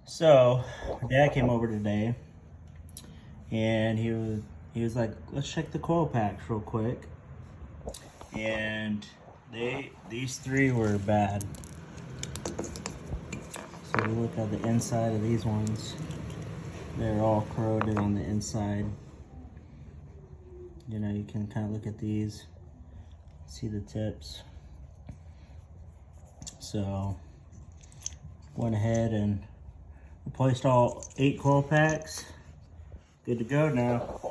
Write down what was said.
So, my dad came over today, and he was like, "Let's check the coil packs real quick." And these three were bad. So we look at the inside of these ones. They're all corroded on the inside. You know, you can kind of look at these, see the tips. So went ahead and replaced all 8 coil packs. Good to go now.